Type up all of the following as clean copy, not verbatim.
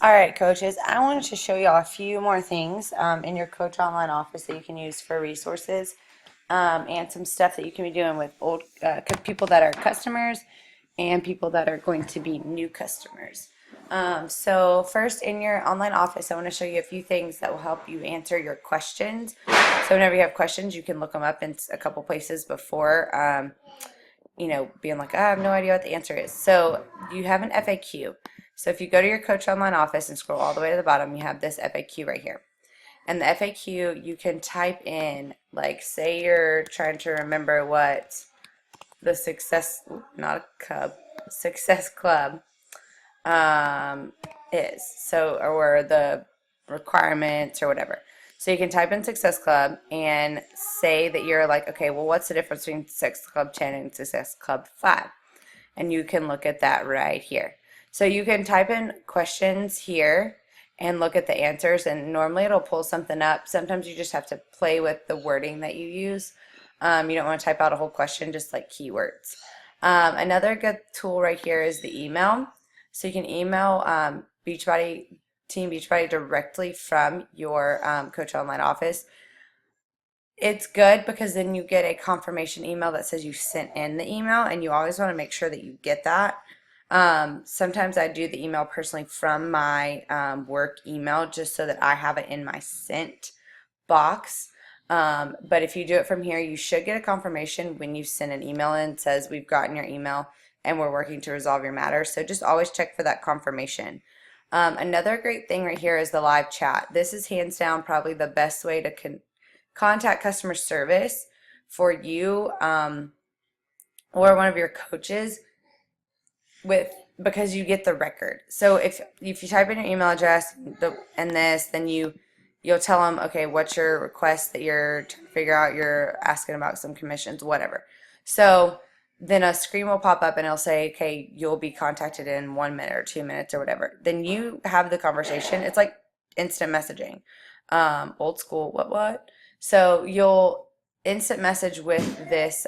All right, coaches, I wanted to show y'all a few more things in your Coach Online office that you can use for resources and some stuff that you can be doing with old people that are customers and people that are going to be new customers. So first, in your online office, I want to show you a few things that will help you answer your questions. So whenever you have questions, you can look them up in a couple places before, being like, "Oh, I have no idea what the answer is." So you have an FAQ. So if you go to your Coach Online office and scroll all the way to the bottom, you have this FAQ right here. And the FAQ, you can type in, like, say you're trying to remember what the Success Club is. So, or the requirements or whatever. So you can type in Success Club and say that you're like, okay, well, what's the difference between Success Club 10 and Success Club 5? And you can look at that right here. So you can type in questions here and look at the answers, and normally it'll pull something up. Sometimes you just have to play with the wording that you use. You don't want to type out a whole question, just like keywords. Another good tool right here is the email. So you can email Team Beachbody directly from your Coach Online office. It's good because then you get a confirmation email that says you sent in the email, and you always want to make sure that you get that. Sometimes I do the email personally from my work email just so that I have it in my sent box. But if you do it from here, you should get a confirmation when you send an email in. It says we've gotten your email and we're working to resolve your matter. So just always check for that confirmation. Another great thing right here is the live chat. This is hands down probably the best way to contact customer service for you or one of your coaches because you get the record. So if you type in your email address and this, then you'll tell them, okay, what's your request that you're trying to figure out, you're asking about some commissions, whatever. So then a screen will pop up and it'll say, okay, you'll be contacted in 1 minute or 2 minutes or whatever. Then you have the conversation. It's like instant messaging, old school, what? So you'll instant message with this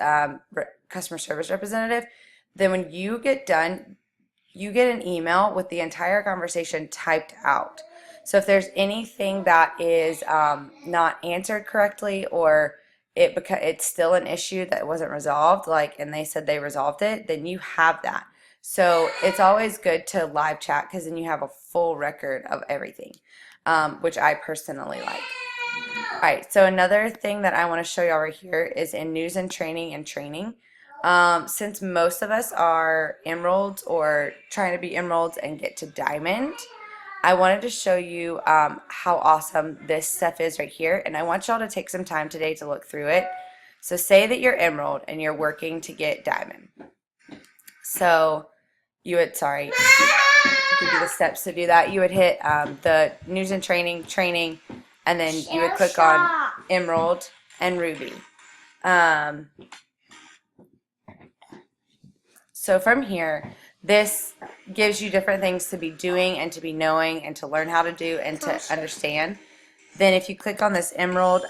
customer service representative. Then when you get done, you get an email with the entire conversation typed out. So if there's anything that is not answered correctly, or it's still an issue that wasn't resolved, and they said they resolved it, then you have that. So it's always good to live chat because then you have a full record of everything, which I personally like. All right, so another thing that I want to show y'all right here is in news and training. Since most of us are emeralds or trying to be emeralds and get to diamond, I wanted to show you how awesome this stuff is right here, and I want y'all to take some time today to look through it. So say that you're emerald and you're working to get diamond. So you would, give you the steps to do that. You would hit the news and training, and then you would click on emerald and ruby. So from here, this gives you different things to be doing and to be knowing and to learn how to do and to understand. Then if you click on this emerald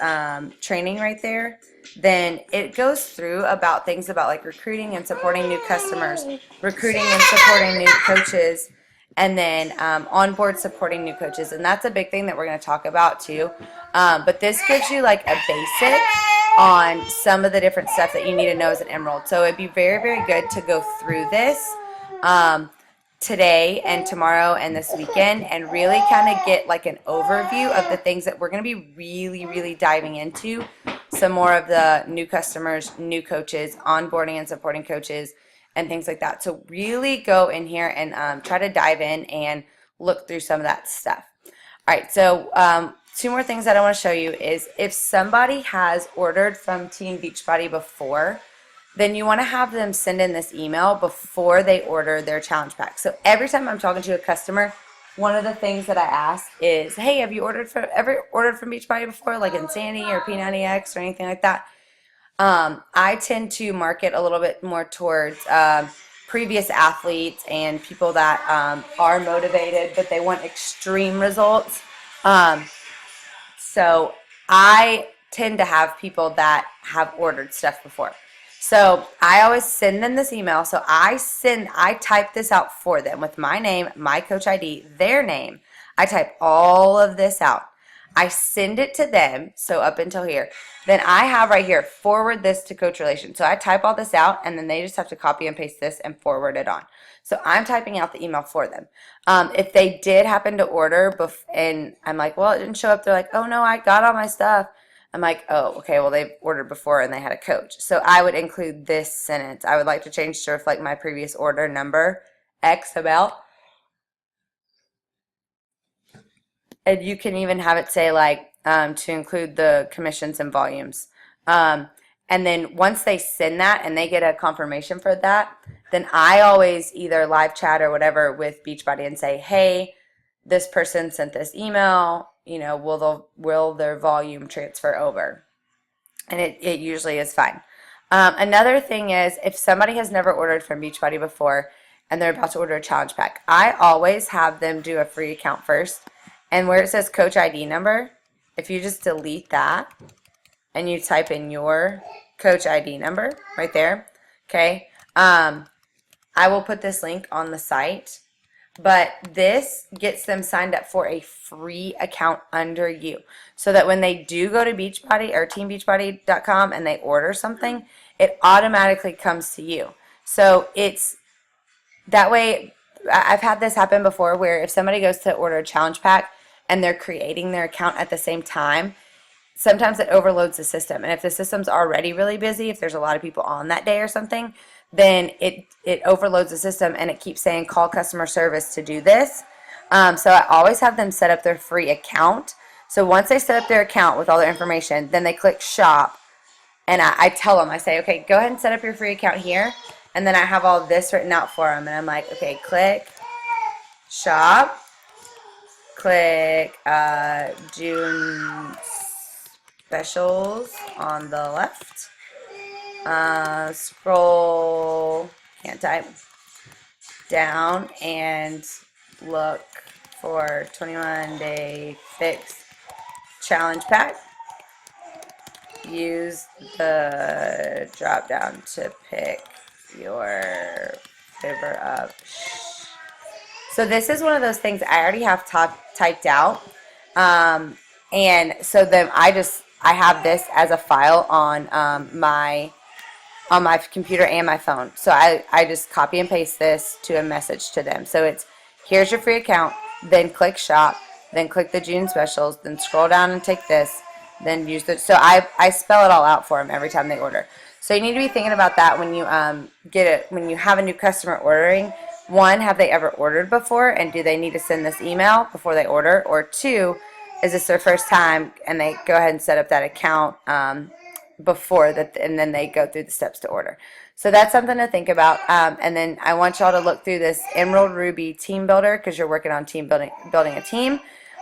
training right there, then it goes through about things about like recruiting and supporting new customers, recruiting and supporting new coaches, and then onboard supporting new coaches. And that's a big thing that we're going to talk about too. But this gives you like a basic on some of the different stuff that you need to know as an emerald. So it'd be very, very good to go through this today and tomorrow and this weekend and really kind of get like an overview of the things that we're going to be really, really diving into. Some more of the new customers, new coaches, onboarding and supporting coaches, and things like that. So really go in here and try to dive in and look through some of that stuff. All right, so two more things that I want to show you is if somebody has ordered from Team Beachbody before, then you want to have them send in this email before they order their challenge pack. So every time I'm talking to a customer, one of the things that I ask is, hey, have you ever ordered from Beachbody before, like Insanity or P90X or anything like that? I tend to market a little bit more towards previous athletes and people that are motivated, but they want extreme results. So I tend to have people that have ordered stuff before. So I always send them this email. So I type this out for them with my name, my coach ID, their name. I type all of this out. I send it to them. So up until here, then I have right here, forward this to Coach Relations. So I type all this out and then they just have to copy and paste this and forward it on. So I'm typing out the email for them. If they did happen to order and I'm like, well, it didn't show up. They're like, oh no, I got all my stuff. I'm like, oh, okay, well, they've ordered before and they had a coach. So I would include this sentence. I would like to change to reflect my previous order number, X amount. And you can even have it say, like, to include the commissions and volumes. Um, and then once they send that and they get a confirmation for that, then I always either live chat or whatever with Beachbody and say, hey, this person sent this email, will their volume transfer over? And it usually is fine. Another thing is if somebody has never ordered from Beachbody before and they're about to order a challenge pack, I always have them do a free account first. And where it says coach ID number, if you just delete that and you type in your coach ID number right there, okay, I will put this link on the site. But this gets them signed up for a free account under you. So that when they do go to Beachbody or teambeachbody.com and they order something, it automatically comes to you. So it's that way. I've had this happen before where if somebody goes to order a challenge pack and they're creating their account at the same time, sometimes it overloads the system. And if the system's already really busy, if there's a lot of people on that day or something, then it overloads the system and it keeps saying call customer service to do this. So I always have them set up their free account. So once they set up their account with all their information, then they click shop and I tell them, I say, okay, go ahead and set up your free account here. And then I have all this written out for them. And I'm like, okay, click shop, click June specials on the left. Scroll, can't type, down and look for 21-day fix challenge pack. Use the drop down to pick your flavor up. So this is one of those things I already have typed out. And so then I have this as a file on my computer and my phone. So I just copy and paste this to a message to them. So it's, here's your free account, then click shop, then click the June specials, then scroll down and take this, then use the, so I spell it all out for them every time they order. So you need to be thinking about that when you when you have a new customer ordering. One, have they ever ordered before and do they need to send this email before they order? Or two, is this their first time and they go ahead and set up that account before that, and then they go through the steps to order. So that's something to think about. And then I want y'all to look through this Emerald Ruby Team Builder because you're working on building a team.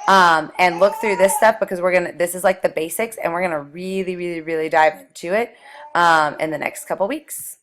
And look through this stuff because this is like the basics and we're gonna really, really, really dive into it in the next couple weeks.